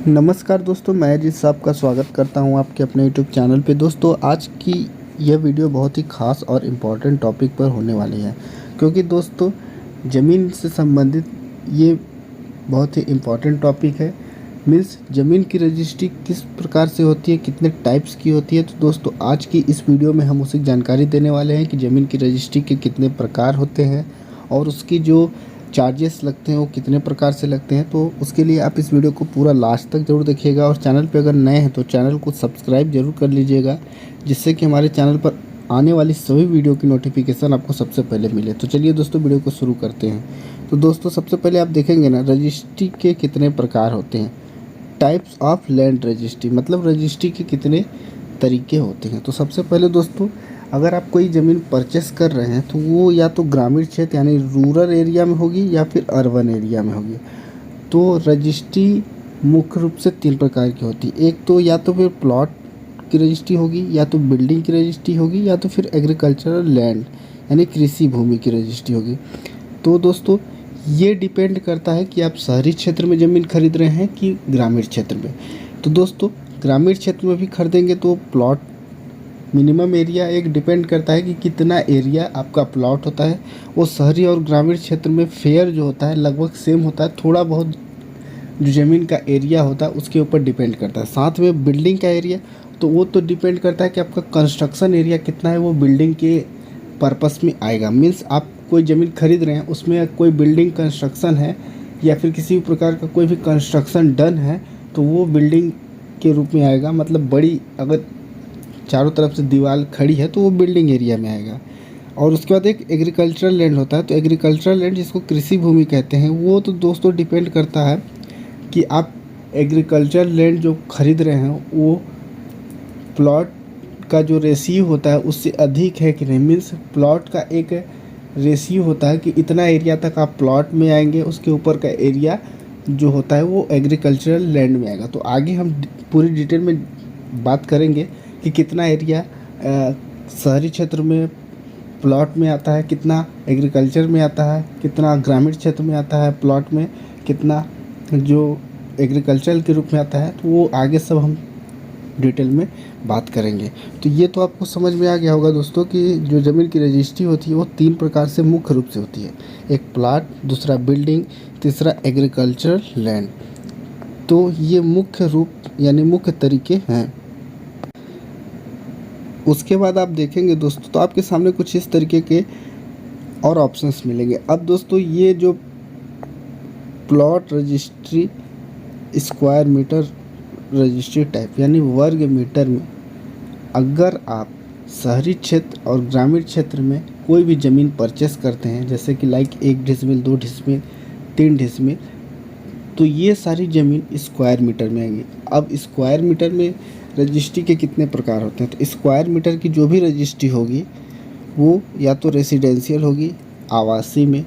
नमस्कार दोस्तों, मैं अजीत साहब का स्वागत करता हूं आपके अपने यूट्यूब चैनल पे। दोस्तों, आज की यह वीडियो बहुत ही ख़ास और इम्पोर्टेंट टॉपिक पर होने वाली है, क्योंकि दोस्तों ज़मीन से संबंधित ये बहुत ही इम्पोर्टेंट टॉपिक है। मीन्स ज़मीन की रजिस्ट्री किस प्रकार से होती है, कितने टाइप्स की होती है। तो दोस्तों, आज की इस वीडियो में हम उसे जानकारी देने वाले हैं कि ज़मीन की रजिस्ट्री के कितने प्रकार होते हैं और उसकी जो चार्जेस लगते हैं वो कितने प्रकार से लगते हैं। तो उसके लिए आप इस वीडियो को पूरा लास्ट तक ज़रूर देखिएगा और चैनल पे अगर नए हैं तो चैनल को सब्सक्राइब ज़रूर कर लीजिएगा, जिससे कि हमारे चैनल पर आने वाली सभी वीडियो की नोटिफिकेशन आपको सबसे पहले मिले। तो चलिए दोस्तों, वीडियो को शुरू करते हैं। तो दोस्तों, सबसे पहले आप देखेंगे ना, रजिस्ट्री के कितने प्रकार होते हैं। टाइप्स ऑफ लैंड रजिस्ट्री, मतलब रजिस्ट्री के कितने तरीके होते हैं। तो सबसे पहले दोस्तों, अगर आप कोई ज़मीन परचेस कर रहे हैं तो वो या तो ग्रामीण क्षेत्र यानी रूरल एरिया में होगी या फिर अर्बन एरिया में होगी। तो रजिस्ट्री मुख्य रूप से 3 प्रकार की होती है। एक तो या तो फिर प्लॉट की रजिस्ट्री होगी, या तो बिल्डिंग की रजिस्ट्री होगी, या तो फिर एग्रीकल्चरल लैंड यानी कृषि भूमि की रजिस्ट्री होगी। तो दोस्तों, ये डिपेंड करता है कि आप शहरी क्षेत्र में ज़मीन खरीद रहे हैं कि ग्रामीण क्षेत्र में। तो दोस्तों, ग्रामीण क्षेत्र में भी खरीदेंगे तो प्लॉट मिनिमम एरिया एक डिपेंड करता है कि कितना एरिया आपका प्लॉट होता है। वो शहरी और ग्रामीण क्षेत्र में फेयर जो होता है लगभग सेम होता है। थोड़ा बहुत जो ज़मीन का एरिया होता है उसके ऊपर डिपेंड करता है। साथ में बिल्डिंग का एरिया, तो वो तो डिपेंड करता है कि आपका कंस्ट्रक्शन एरिया कितना है, वो बिल्डिंग के पर्पस में आएगा। मीन्स आप कोई ज़मीन खरीद रहे हैं, उसमें कोई बिल्डिंग कंस्ट्रक्शन है या फिर किसी भी प्रकार का कोई भी कंस्ट्रक्शन डन है तो वो बिल्डिंग के रूप में आएगा। मतलब बड़ी अगर चारों तरफ से दीवार खड़ी है तो वो बिल्डिंग एरिया में आएगा। और उसके बाद एक एग्रीकल्चरल लैंड होता है। तो एग्रीकल्चरल लैंड, जिसको कृषि भूमि कहते हैं, वो तो दोस्तों डिपेंड करता है कि आप एग्रीकल्चरल लैंड जो खरीद रहे हैं वो प्लॉट का जो रेशियो होता है उससे अधिक है कि नहीं। मीन्स प्लॉट का एक रेशियो होता है कि इतना एरिया तक आप प्लॉट में आएंगे, उसके ऊपर का एरिया जो होता है वो एग्रीकल्चरल लैंड में आएगा। तो आगे हम पूरी डिटेल में बात करेंगे कि कितना एरिया शहरी क्षेत्र में प्लॉट में आता है, कितना एग्रीकल्चर में आता है, कितना ग्रामीण क्षेत्र में आता है प्लॉट में, कितना जो एग्रीकल्चर के रूप में आता है। तो वो आगे सब हम डिटेल में बात करेंगे। तो ये तो आपको समझ में आ गया होगा दोस्तों कि जो ज़मीन की रजिस्ट्री होती है वो 3 प्रकार से मुख्य रूप से होती है। एक प्लॉट, दूसरा बिल्डिंग, तीसरा एग्रीकल्चर लैंड। तो ये मुख्य रूप यानी मुख्य तरीके हैं। उसके बाद आप देखेंगे दोस्तों तो आपके सामने कुछ इस तरीके के और ऑप्शंस मिलेंगे। अब दोस्तों, ये जो plot registry square metre registry type यानी वर्ग मीटर में, अगर आप शहरी क्षेत्र और ग्रामीण क्षेत्र में कोई भी ज़मीन परचेस करते हैं, जैसे कि लाइक 1 डिसमिल, 2 डिसमिल, 3 डिसमिल, तो ये सारी ज़मीन स्क्वायर मीटर में आएंगी। अब स्क्वायर मीटर में रजिस्ट्री के कितने प्रकार होते हैं। तो स्क्वायर मीटर की जो भी रजिस्ट्री होगी वो या तो रेसिडेंशियल होगी, आवासीय में,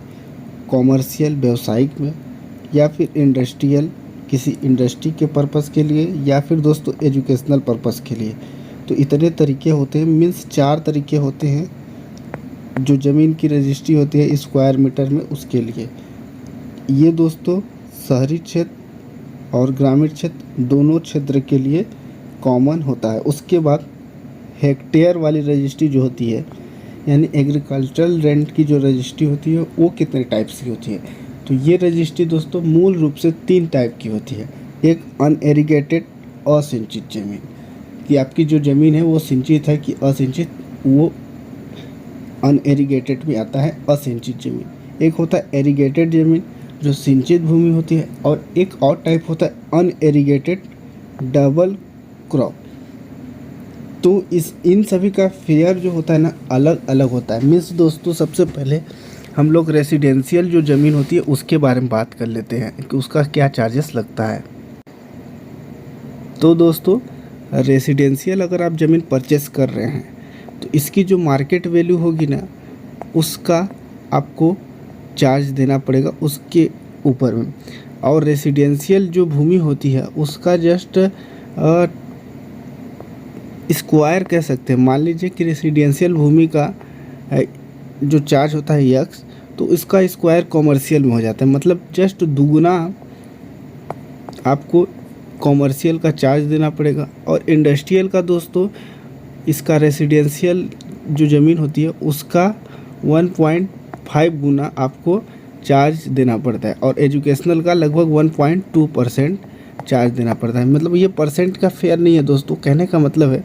कॉमर्शियल व्यावसायिक में, या फिर इंडस्ट्रियल किसी इंडस्ट्री के पर्पस के लिए, या फिर दोस्तों एजुकेशनल पर्पस के लिए। तो इतने तरीके होते हैं। मीन्स 4 तरीके होते हैं जो ज़मीन की रजिस्ट्री होती है स्क्वायर मीटर में, उसके लिए। ये दोस्तों शहरी क्षेत्र और ग्रामीण क्षेत्र दोनों क्षेत्र के लिए कॉमन होता है। उसके बाद हेक्टेयर वाली रजिस्ट्री जो होती है यानी एग्रीकल्चरल लैंड की जो रजिस्ट्री होती है वो कितने टाइप्स की होती है। तो ये रजिस्ट्री दोस्तों मूल रूप से 3 टाइप की होती है। एक अनएरिगेटेड असिंचित ज़मीन, कि आपकी जो ज़मीन है वो सिंचित है कि असिंचित, वो अनएरिगेटेड में आता है असिंचित ज़मीन। एक होता है एरिगेटेड ज़मीन जो सिंचित भूमि होती है, और एक और टाइप होता है अनएरिगेटेड डबल क्रॉप। तो इन सभी का फेयर जो होता है ना अलग अलग होता है। मीन्स दोस्तों, सबसे पहले हम लोग रेसिडेंशियल जो ज़मीन होती है उसके बारे में बात कर लेते हैं कि उसका क्या चार्जेस लगता है। तो दोस्तों, रेसिडेंशियल अगर आप ज़मीन परचेस कर रहे हैं तो इसकी जो मार्केट वैल्यू होगी ना उसका आपको चार्ज देना पड़ेगा उसके ऊपर में। और रेसिडेंशियल जो भूमि होती है उसका जस्ट स्क्वायर कह सकते हैं। मान लीजिए कि रेसिडेंशियल भूमि का जो चार्ज होता है यक्स, तो इसका स्क्वायर कॉमर्शियल में हो जाता है। मतलब जस्ट दुगुना आपको कॉमर्शियल का चार्ज देना पड़ेगा। और इंडस्ट्रियल का दोस्तों इसका रेसिडेंशियल जो ज़मीन होती है उसका 1.5 गुना आपको चार्ज देना पड़ता है, और एजुकेशनल का लगभग 1.2% चार्ज देना पड़ता है। मतलब ये परसेंट का फेयर नहीं है दोस्तों। कहने का मतलब है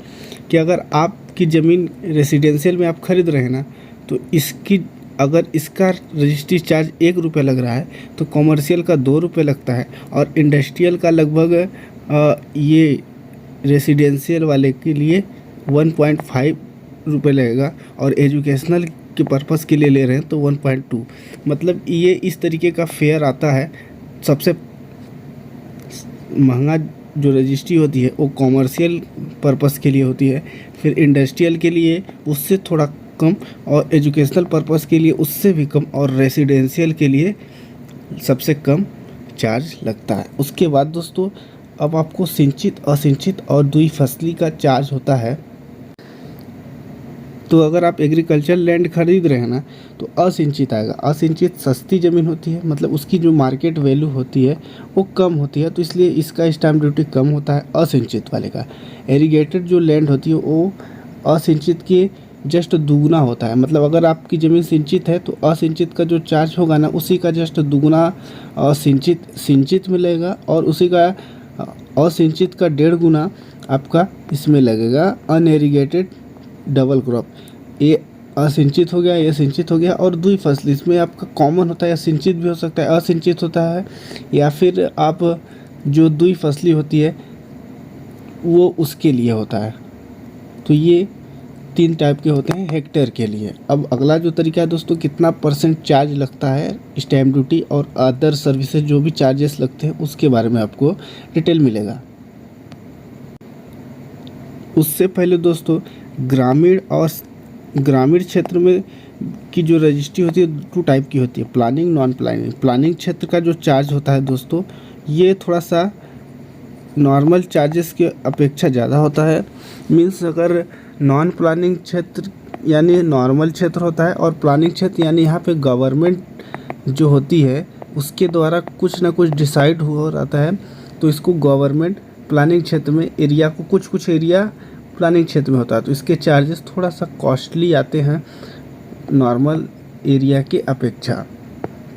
कि अगर आपकी ज़मीन रेसिडेंशियल में आप खरीद रहे हैं ना, तो इसकी अगर इसका रजिस्ट्री चार्ज 1 रुपये लग रहा है तो कॉमर्शियल का 2 रुपये लगता है, और इंडस्ट्रियल का लगभग ये रेसिडेंशियल वाले के लिए 1.5 रुपये लगेगा, और एजुकेशनल के पर्पज़ के लिए ले रहे हैं तो 1.2। मतलब ये इस तरीके का फेयर आता है। सबसे महंगा जो रजिस्ट्री होती है वो कॉमर्शियल पर्पज़ के लिए होती है, फिर इंडस्ट्रियल के लिए उससे थोड़ा कम, और एजुकेशनल पर्पज़ के लिए उससे भी कम, और रेसिडेंशियल के लिए सबसे कम चार्ज लगता है। उसके बाद दोस्तों अब आपको सिंचित, असिंचित और द्विफसली का चार्ज होता है। तो अगर आप एग्रीकल्चर लैंड खरीद रहे हैं ना तो असिंचित आएगा। असिंचित सस्ती ज़मीन होती है, मतलब उसकी जो मार्केट वैल्यू होती है वो कम होती है, तो इसलिए इसका स्टैम्प ड्यूटी कम होता है असिंचित वाले का। एरीगेटेड जो लैंड होती है वो असिंचित के जस्ट दुगुना होता है। मतलब अगर आपकी ज़मीन सिंचित है तो असिंचित का जो चार्ज होगा ना उसी का जस्ट दुगुना सिंचित में लगेगा, और उसी का असिंचित का 1.5 गुना आपका इसमें लगेगा अनएरीगेटेड डबल क्रॉप। ये असिंचित हो गया, ये सिंचित हो गया। और द्विफसली इसमें आपका कॉमन होता है, सिंचित भी हो सकता है, असिंचित होता है, या फिर आप जो द्विफसली होती है वो उसके लिए होता है। तो ये 3 टाइप के होते हैं हेक्टेयर के लिए। अब अगला जो तरीका है दोस्तों, कितना % चार्ज लगता है स्टैम्प ड्यूटी और अदर सर्विसेज जो भी चार्जेस लगते हैं उसके बारे में आपको डिटेल मिलेगा। उससे पहले दोस्तों ग्रामीण क्षेत्र में की जो रजिस्ट्री होती है 2 टाइप की होती है, प्लानिंग, नॉन प्लानिंग। प्लानिंग क्षेत्र का जो चार्ज होता है दोस्तों ये थोड़ा सा नॉर्मल चार्जेस के अपेक्षा ज़्यादा होता है। मीन्स अगर नॉन प्लानिंग क्षेत्र यानी नॉर्मल क्षेत्र होता है, और प्लानिंग क्षेत्र यानी यहाँ पे गवर्नमेंट जो होती है उसके द्वारा कुछ ना कुछ डिसाइड हो रहता है, तो इसको गवर्नमेंट प्लानिंग क्षेत्र में एरिया को कुछ एरिया प्लानिंग क्षेत्र में होता है, तो इसके चार्जेस थोड़ा सा कॉस्टली आते हैं नॉर्मल एरिया के अपेक्षा।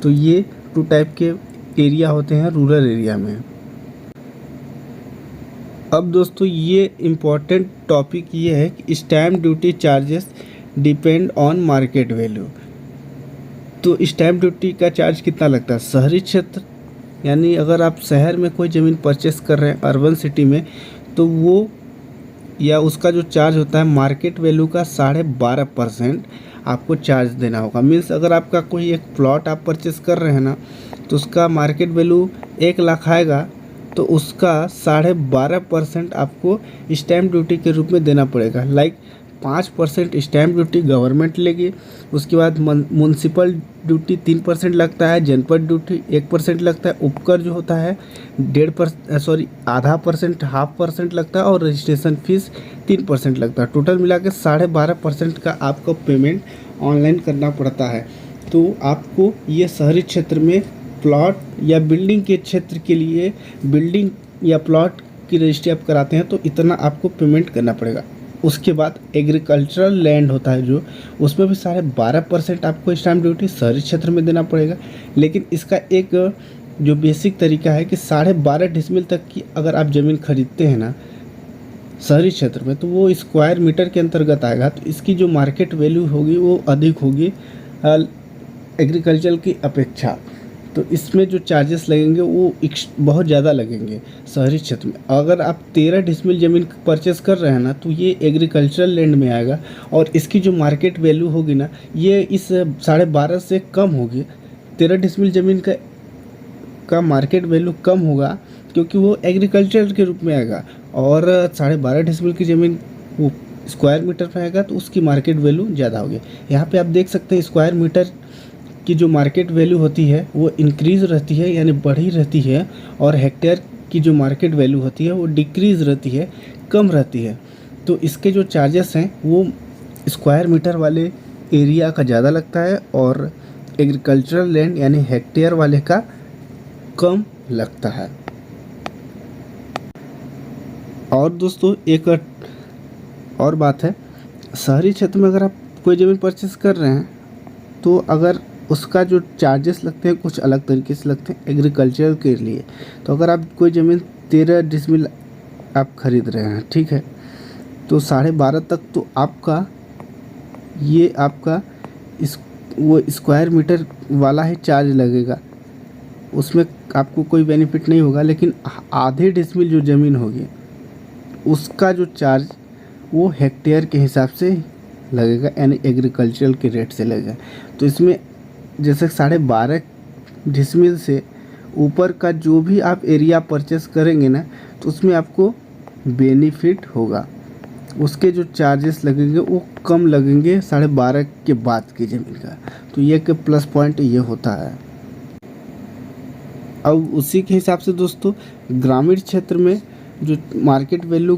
तो ये 2 टाइप के एरिया होते हैं रूरल एरिया में। अब दोस्तों ये इम्पॉर्टेंट टॉपिक ये है कि stamp duty charges depend on market value. तो स्टैम्प ड्यूटी का चार्ज कितना लगता है? शहरी क्षेत्र यानी अगर आप शहर में कोई ज़मीन परचेस कर रहे हैं अर्बन सिटी में, तो वो या उसका जो चार्ज होता है मार्केट वैल्यू का 12.5% आपको चार्ज देना होगा। मीन्स अगर आपका कोई एक प्लॉट आप परचेस कर रहे हैं ना तो उसका मार्केट वैल्यू 1 लाख आएगा, तो उसका 12.5% आपको स्टैम्प ड्यूटी के रूप में देना पड़ेगा। लाइक 5% स्टैम्प ड्यूटी गवर्नमेंट लेगी, उसके बाद म्युनिसिपल ड्यूटी 3% लगता है, जनपद ड्यूटी 1% लगता है, उपकर जो होता है 0.5% लगता है, और रजिस्ट्रेशन फीस 3% लगता है। टोटल मिला के 12.5% का आपको पेमेंट ऑनलाइन करना पड़ता है। तो आपको ये शहरी क्षेत्र में प्लॉट या बिल्डिंग के क्षेत्र के लिए बिल्डिंग या प्लॉट की रजिस्ट्री आप कराते हैं तो इतना आपको पेमेंट करना पड़ेगा। उसके बाद एग्रीकल्चरल लैंड होता है जो, उसमें भी 12.5% आपको स्टैम्प ड्यूटी शहरी क्षेत्र में देना पड़ेगा। लेकिन इसका एक जो बेसिक तरीका है कि 12.5 डिसमिल तक की अगर आप ज़मीन खरीदते हैं ना शहरी क्षेत्र में तो वो स्क्वायर मीटर के अंतर्गत आएगा, तो इसकी जो मार्केट वैल्यू होगी वो अधिक होगी एग्रीकल्चर की अपेक्षा। तो इसमें जो चार्जेस लगेंगे वो बहुत ज़्यादा लगेंगे शहरी क्षेत्र में। अगर आप 13 डिसमिल ज़मीन परचेस कर रहे हैं ना तो ये एग्रीकल्चरल लैंड में आएगा, और इसकी जो मार्केट वैल्यू होगी ना ये इस 12.5 से कम होगी। 13 डिसमिल ज़मीन का मार्केट वैल्यू कम होगा क्योंकि वो एग्रीकल्चर के रूप में आएगा, और 12.5 डिसमिल की ज़मीन वो स्क्वायर मीटर पर आएगा तो उसकी मार्केट वैल्यू ज़्यादा होगी। यहाँ पे आप देख सकते हैं स्क्वायर मीटर की जो मार्केट वैल्यू होती है वो इंक्रीज़ रहती है यानी बढ़ी रहती है, और हेक्टेयर की जो मार्केट वैल्यू होती है वो डिक्रीज़ रहती है, कम रहती है। तो इसके जो चार्जेस हैं वो स्क्वायर मीटर वाले एरिया का ज़्यादा लगता है, और एग्रीकल्चरल लैंड यानी हेक्टेयर वाले का कम लगता है। और दोस्तों एक और बात है, शहरी क्षेत्र में अगर आप कोई ज़मीन परचेस कर रहे हैं तो अगर उसका जो चार्जेस लगते हैं कुछ अलग तरीके से लगते हैं एग्रीकल्चर के लिए। तो अगर आप कोई ज़मीन 13 डिसमिल आप खरीद रहे हैं, ठीक है, तो 12.5 तक तो आपका ये आपका वो स्क्वायर मीटर वाला ही चार्ज लगेगा, उसमें आपको कोई बेनिफिट नहीं होगा। लेकिन आधे डिसमिल जो ज़मीन होगी उसका जो चार्ज वो हेक्टेयर के हिसाब से लगेगा, यानी एग्रीकल्चरल के रेट से लगेगा। तो इसमें जैसे 12.5 डिसमिल से ऊपर का जो भी आप एरिया परचेस करेंगे ना, तो उसमें आपको बेनिफिट होगा, उसके जो चार्जेस लगेंगे वो कम लगेंगे 12.5 के बाद की ज़मीन का। तो ये के प्लस पॉइंट ये होता है। अब उसी के हिसाब से दोस्तों ग्रामीण क्षेत्र में जो मार्केट वैल्यू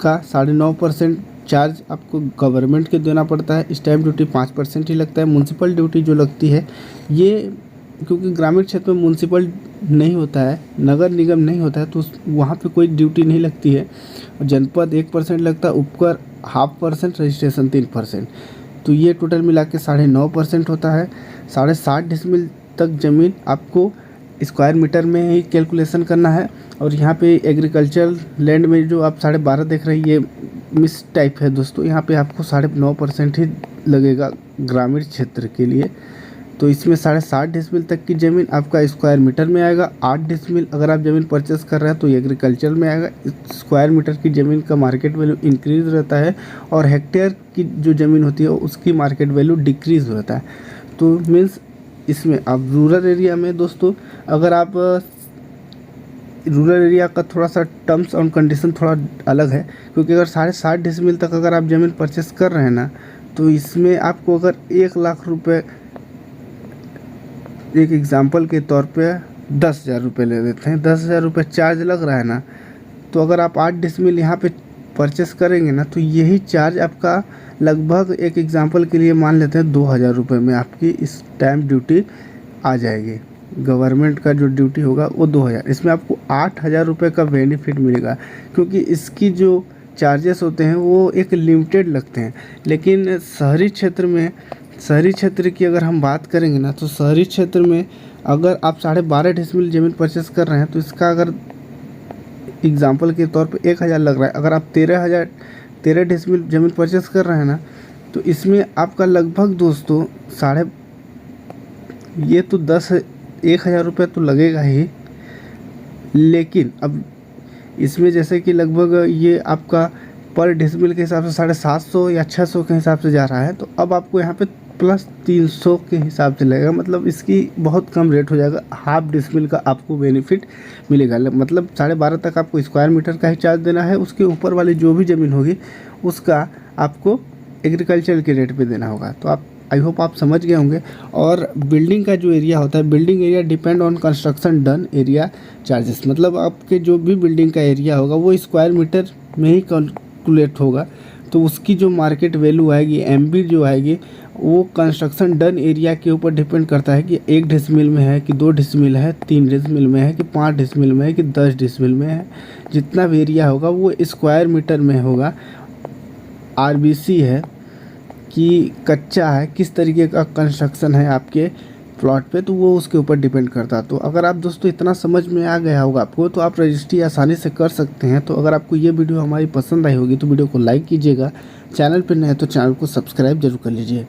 का 9.5% चार्ज आपको गवर्नमेंट के देना पड़ता है। स्टैम्प ड्यूटी 5% ही लगता है। म्यूनसिपल ड्यूटी जो लगती है ये, क्योंकि ग्रामीण क्षेत्र में म्यूनसिपल नहीं होता है, नगर निगम नहीं होता है, तो वहाँ पे कोई ड्यूटी नहीं लगती है। जनपद 1% लगता है, उपकर 0.5%, रजिस्ट्रेशन 3%। तो ये टोटल मिला के 9.5% होता है। 7.5 डिसमिल तक ज़मीन आपको स्क्वायर मीटर में ही कैलकुलेशन करना है। और यहाँ पे एग्रीकल्चर लैंड में जो आप 12.5 देख रहे हैं ये मिस टाइप है दोस्तों, यहाँ पे आपको 9.5% ही लगेगा ग्रामीण क्षेत्र के लिए। तो इसमें 7.5 डिसमिल तक की ज़मीन आपका स्क्वायर मीटर में आएगा। 8 डिसमिल अगर आप ज़मीन परचेस कर रहे हैं तो एग्रीकल्चर में आएगा। स्क्वायर मीटर की ज़मीन का मार्केट वैल्यू इंक्रीज़ रहता है और हेक्टेयर की जो ज़मीन होती है उसकी मार्केट वैल्यू डिक्रीज़ रहता है। तो मीन्स इसमें आप रूरल एरिया में दोस्तों, अगर आप रूरल एरिया का थोड़ा सा टर्म्स और कंडीशन थोड़ा अलग है, क्योंकि अगर 7.5 डिसमिल तक अगर आप ज़मीन परचेस कर रहे हैं ना, तो इसमें आपको अगर 1 लाख रुपए, एक एग्जांपल के तौर पे 10,000 रुपये ले लेते हैं, 10,000 रुपये चार्ज लग रहा है ना, तो अगर आप 8 डिसमिल यहाँ पे परचेस करेंगे ना, तो यही चार्ज आपका लगभग, एक एग्जांपल के लिए मान लेते हैं 2,000 रुपये में आपकी इस स्टैम्प ड्यूटी आ जाएगी। गवर्नमेंट का जो ड्यूटी होगा वो 2,000, इसमें आपको 8,000 रुपये का बेनिफिट मिलेगा, क्योंकि इसकी जो चार्जेस होते हैं वो एक लिमिटेड लगते हैं। लेकिन शहरी क्षेत्र की अगर हम बात करेंगे ना, तो शहरी क्षेत्र में अगर आप 12.5 डिसमिल ज़मीन परचेस कर रहे हैं तो इसका अगर एग्जांपल के तौर पे 1,000 लग रहा है, अगर आप 13 डिसमिल ज़मीन परचेस कर रहे हैं ना, तो इसमें आपका लगभग दोस्तों ये तो 1,000 रुपये तो लगेगा ही। लेकिन अब इसमें जैसे कि लगभग ये आपका पर डिसमिल के हिसाब से 750 या 600 के हिसाब से जा रहा है, तो अब आपको यहाँ पे प्लस 300 के हिसाब से लगेगा। मतलब इसकी बहुत कम रेट हो जाएगा, हाफ डिसमिल का आपको बेनिफिट मिलेगा। मतलब 12.5 तक आपको स्क्वायर मीटर का ही चार्ज देना है, उसके ऊपर वाली जो भी ज़मीन होगी उसका आपको एग्रीकल्चर के रेट पे देना होगा। तो आप, आई होप आप समझ गए होंगे। और बिल्डिंग का जो एरिया होता है, building area depend on construction done area charges, मतलब आपके जो भी बिल्डिंग का एरिया होगा वो स्क्वायर मीटर में ही कैलकुलेट होगा। तो उसकी जो मार्केट वैल्यू आएगी, एमबी जो आएगी, वो कंस्ट्रक्शन डन एरिया के ऊपर डिपेंड करता है कि 1 डिसमिल में है कि 2 डिसमिल है, 3 डिसमिल में है कि 5 डिसमिल में है कि 10 डिसमिल में है। जितना भी एरिया होगा वो स्क्वायर मीटर में होगा। आरबीसी है कि कच्चा है, किस तरीके का कंस्ट्रक्शन है आपके प्लॉट पे, तो वो उसके ऊपर डिपेंड करता है। तो अगर आप दोस्तों इतना समझ में आ गया होगा आपको, तो आप रजिस्ट्री आसानी से कर सकते हैं। तो अगर आपको ये वीडियो हमारी पसंद आई होगी तो वीडियो को लाइक कीजिएगा, चैनल पर नए हैं तो चैनल को सब्सक्राइब जरूर कर लीजिए।